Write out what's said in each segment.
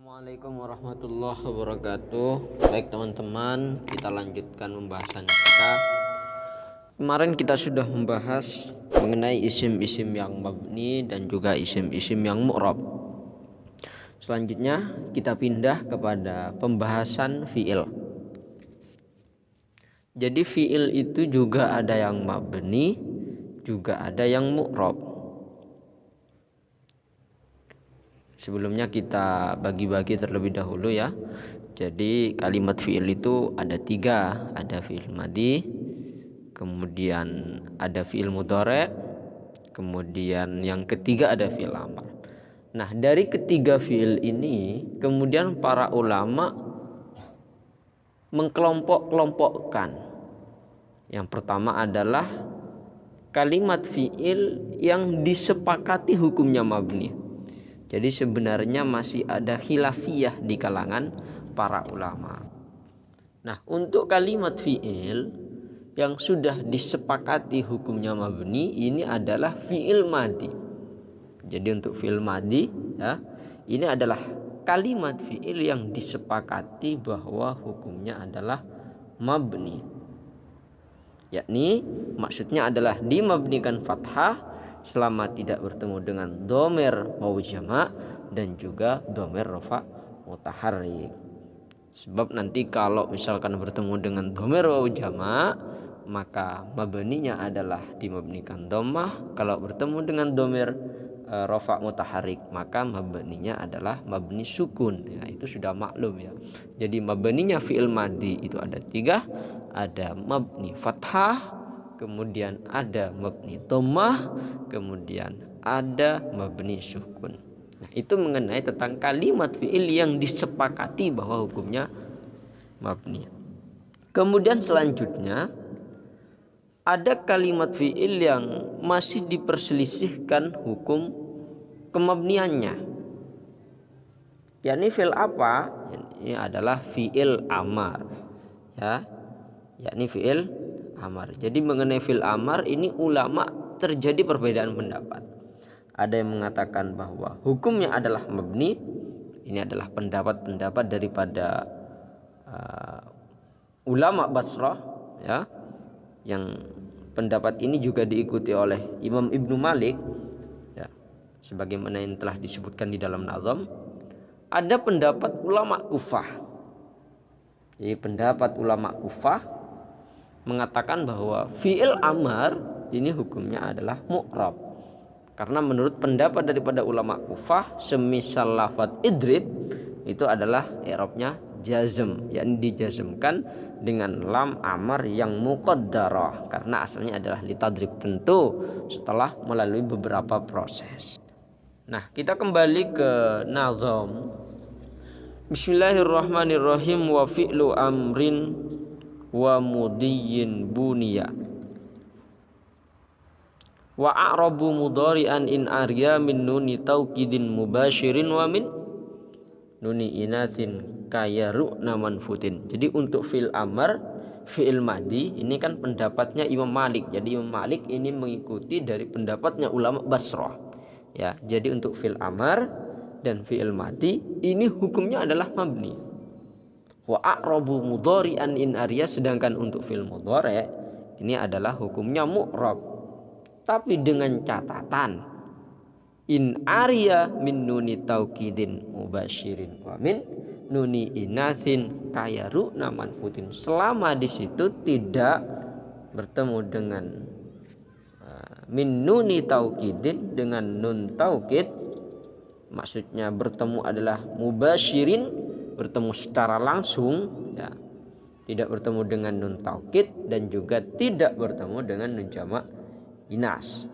Assalamualaikum warahmatullahi wabarakatuh. Baik teman-teman, kita lanjutkan pembahasan kita. Kemarin kita sudah membahas mengenai isim-isim yang mabni dan juga isim-isim yang mu'rab. Selanjutnya kita pindah kepada pembahasan fi'il. Jadi fi'il itu juga ada yang mabni, juga ada yang mu'rab. Sebelumnya kita bagi-bagi terlebih dahulu ya. Jadi kalimat fi'il itu ada 3. Ada fi'il madhi, kemudian ada fi'il mudhari', kemudian yang ketiga ada fi'il amar. Nah, dari ketiga fi'il ini kemudian para ulama mengkelompok-kelompokkan. Yang pertama adalah kalimat fi'il yang disepakati hukumnya mabni. Jadi sebenarnya masih ada khilafiyah di kalangan para ulama. Nah, untuk kalimat fi'il yang sudah disepakati hukumnya mabni, ini adalah fi'il madhi. Jadi untuk fi'il madhi ya, ini adalah kalimat fi'il yang disepakati bahwa hukumnya adalah mabni. Yakni maksudnya adalah dimabnikan fathah selama tidak bertemu dengan dhamir wawu jama' dan juga dhamir rafa' mutaharrik. Sebab nanti kalau misalkan bertemu dengan dhamir wawu jama', maka mabninya adalah dimabnikan dhammah. Kalau bertemu dengan dhamir rafa' mutaharrik, maka mabninya adalah mabni sukun. Ya, itu sudah maklum ya. Jadi mabninya fi'il madhi itu ada 3, ada mabni fathah, kemudian ada mabni dhammah, kemudian ada mabni sukun. Nah, itu mengenai tentang kalimat fi'il yang disepakati bahwa hukumnya mabni. Kemudian selanjutnya ada kalimat fi'il yang masih diperselisihkan hukum kemabniannya. Yakni fi'il apa? Ini adalah fi'il amar. Ya. Yakni fi'il amar. Jadi mengenai fi'il amar ini ulama terjadi perbedaan pendapat. Ada yang mengatakan bahwa hukumnya adalah mabni. Ini adalah pendapat-pendapat daripada ulama Basrah ya. Yang pendapat ini juga diikuti oleh Imam Ibnu Malik ya, sebagaimana yang telah disebutkan di dalam Nazm. Ada pendapat ulama Kufah. Jadi pendapat ulama Kufah mengatakan bahwa fi'il amar ini hukumnya adalah mu'rab. Karena menurut pendapat daripada ulama Kufah, semisal lafaz idrib itu adalah i'rabnya jazm, yakni dijazmkan dengan lam amar yang muqaddarah, karena asalnya adalah litadrib, tentu setelah melalui beberapa proses. Nah, kita kembali ke nazam. Bismillahirrahmanirrahim. Wa fi'lu amrin wa mudiyyin buniya wa a'rabu mudhari'an in arya min nuni taukidin mubashirin wa min nuni inathin kayaru namanfutin. Jadi untuk fi'il amar, fi'il madhi ini kan pendapatnya Imam Malik. Jadi Imam Malik ini mengikuti dari pendapatnya ulama Basrah. Ya, jadi untuk fi'il amar dan fi'il madhi ini hukumnya adalah mabni. Wa a'rabu mudhari'an in arya, sedangkan untuk fi'il mudhari' ini adalah hukumnya mu'rab. Tapi dengan catatan in arya min nuni taukidin mubashirin wa min nuni inasin kayaru namanfutin, selama di situ tidak bertemu dengan min nuni taukidin dengan nun taukid, maksudnya bertemu adalah mubashirin, bertemu secara langsung ya, tidak bertemu dengan nun taukid, dan juga tidak bertemu dengan nun jamak inas.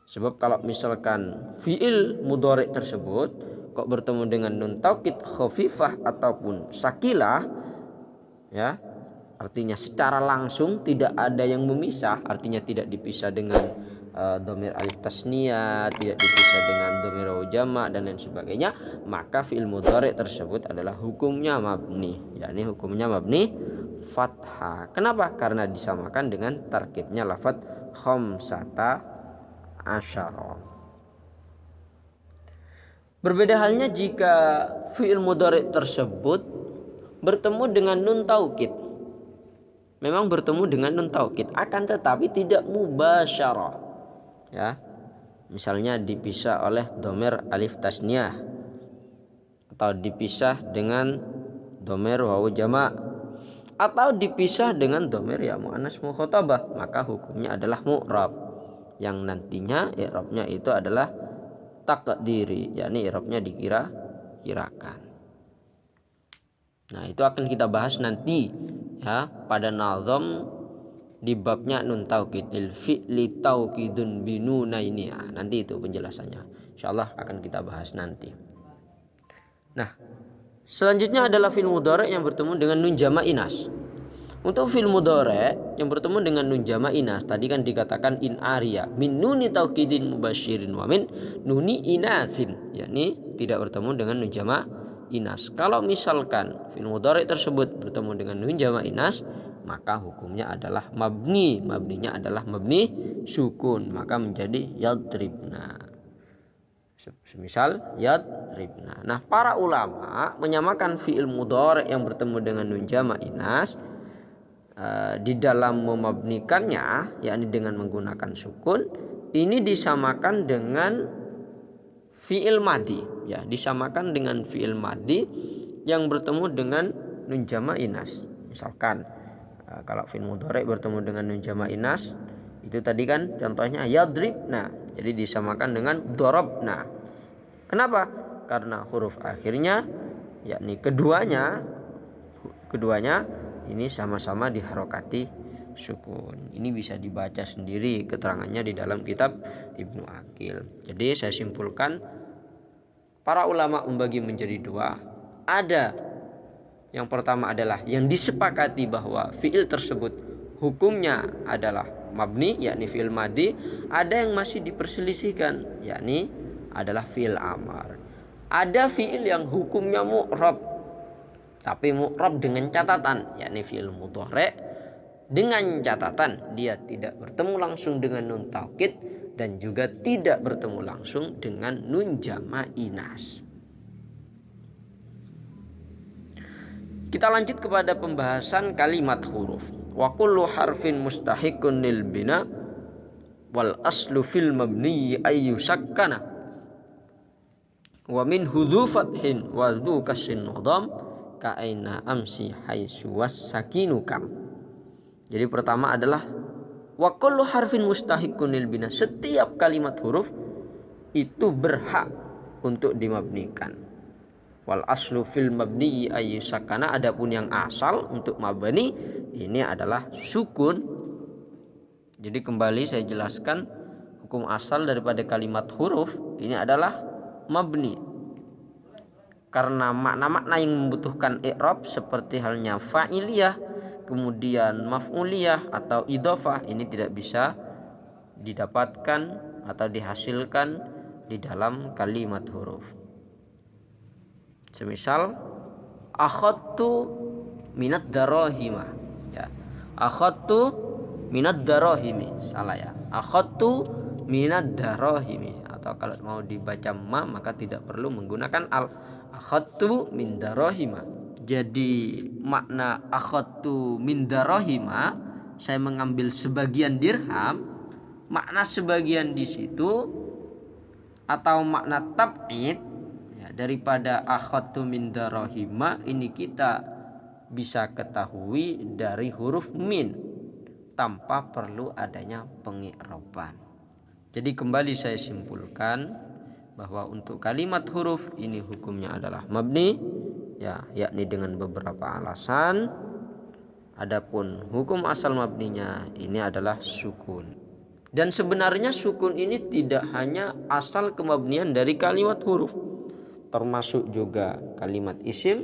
Sebab kalau misalkan fi'il mudhari' tersebut kok bertemu dengan nun taukid khafifah ataupun sakilah ya, artinya secara langsung tidak ada yang memisah, artinya tidak dipisah dengan dhamir alif tasniyah, tidak dipisah dengan dhamir wawu jama' dan lain sebagainya, maka fi'il mudhari' tersebut adalah hukumnya mabni, yakni hukumnya mabni fathah. Kenapa? Karena disamakan dengan tarkibnya lafaz khamsata asyara. Berbeda halnya jika fi'il mudhari tersebut bertemu dengan nun taukid. Memang bertemu dengan nun taukid, akan tetapi tidak mubasyarah. Ya. Misalnya dipisah oleh dhamir alif tasniyah atau dipisah dengan dhamir wawu jama' atau dipisah dengan dhamir ya muannas mukhatabah, maka hukumnya adalah mu'rab yang nantinya i'rabnya itu adalah takdiri, yakni i'rabnya dikira-kirakan. Nah, itu akan kita bahas nanti ya pada nazam di babnya nun taukidil fi'li taukidun binuna ini. Nah, nanti itu penjelasannya. Insyaallah akan kita bahas nanti. Nah, selanjutnya adalah fi'il mudhari yang bertemu dengan nun jama' inas. Untuk fi'il mudhari yang bertemu dengan nun jama' inas tadi kan dikatakan in aria min nuni taukidin mubasyirin wa min nuni inasin, yakni tidak bertemu dengan nun jama' inas. Kalau misalkan fi'il mudhari tersebut bertemu dengan nun jama' inas, maka hukumnya adalah mabni. Mabninya adalah mabni sukun, maka menjadi yadribna. Semisal yadribna. Nah, para ulama menyamakan fi'il mudhari yang bertemu dengan nun jama' inas di dalam memabnikannya, yakni dengan menggunakan sukun, ini disamakan dengan fi'il madhi, ya, disamakan dengan fi'il madhi yang bertemu dengan nun jama' inas. Misalkan kalau fi'il mudhari bertemu dengan nun jama' inas, itu tadi kan contohnya yadribna, jadi disamakan dengan darabna. Kenapa? Karena huruf akhirnya, yakni keduanya ini sama-sama diharokati sukun. Ini bisa dibaca sendiri keterangannya di dalam kitab Ibnu Aqil. Jadi saya simpulkan, para ulama membagi menjadi dua. Ada yang pertama adalah yang disepakati bahwa fi'il tersebut hukumnya adalah mabni, yakni fi'il madhi. Ada yang masih diperselisihkan, yakni adalah fi'il amar. Ada fi'il yang hukumnya mu'rab, tapi mu'rab dengan catatan, yakni fi'il mudhari dengan catatan dia tidak bertemu langsung dengan nun taukid dan juga tidak bertemu langsung dengan nun jama' inas. Kita lanjut kepada pembahasan kalimat huruf. Wa kullu harfin mustahiqun lil bina wal aslu fil mabni ayyu sakkana wa min hudhu fathin wa dhu kasrin nudam ka'aina amsi haitsu was-sakinu kam. Jadi pertama adalah wa kullu harfin mustahiqun lil bina, setiap kalimat huruf itu berhak untuk dimabnikan. Wal aslu fil mabni ayyusakana, adapun yang asal untuk mabni ini adalah sukun. Jadi kembali saya jelaskan, hukum asal daripada kalimat huruf ini adalah mabni. Karena makna-makna yang membutuhkan i'rab seperti halnya fa'iliyah, kemudian maf'uliyah atau idhofah, ini tidak bisa didapatkan atau dihasilkan di dalam kalimat huruf. Semisal akhadtu minad darahima, ya. Akhadtu minad darahimi, salah ya. Akhadtu minad darahimi, atau kalau mau dibaca ma maka tidak perlu menggunakan al. Akhadtu min darahima. Jadi makna akhadtu min darahima, saya mengambil sebagian dirham, makna sebagian di situ atau makna tab'id ya, daripada akhadtu min darahima ini kita bisa ketahui dari huruf min tanpa perlu adanya pengi'raban. Jadi kembali saya simpulkan bahwa untuk kalimat huruf ini hukumnya adalah mabni, ya, yakni dengan beberapa alasan. Adapun hukum asal mabninya ini adalah sukun. Dan sebenarnya sukun ini tidak hanya asal kemabnian dari kalimat huruf, termasuk juga kalimat isim,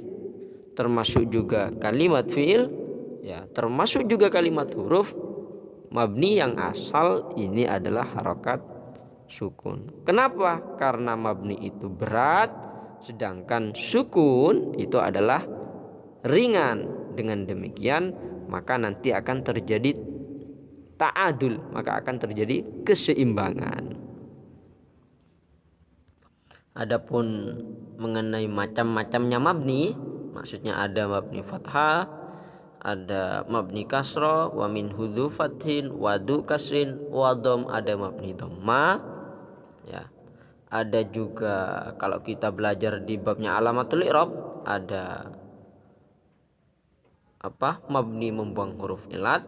termasuk juga kalimat fi'il, ya, termasuk juga kalimat huruf mabni yang asal ini adalah harokat sukun. Kenapa? Karena mabni itu berat, sedangkan sukun itu adalah ringan. Dengan demikian maka nanti akan terjadi ta'adul, maka akan terjadi keseimbangan. Adapun mengenai macam-macamnya mabni, maksudnya ada mabni fathah, ada mabni kasroh, wa min hudhu fathin, wadu kasrin, wadom, ada mabni dhamma, ya. Ada juga kalau kita belajar di babnya alamatul i'rab, ada mabni membuang huruf ilat,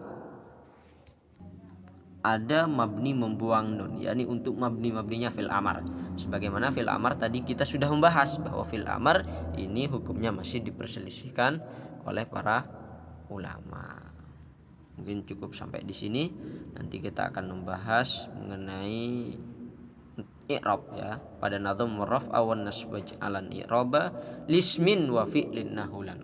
ada mabni membuang nun, yakni untuk mabninya fil amar. Sebagaimana fil amar tadi kita sudah membahas bahwa fil amar ini hukumnya masih diperselisihkan oleh para ulama. Mungkin cukup sampai di sini. Nanti kita akan membahas mengenai i'rab ya. Pada nadhum raf'a wan nasb waj'alan i'raba lismin wa fi'lin nahulan.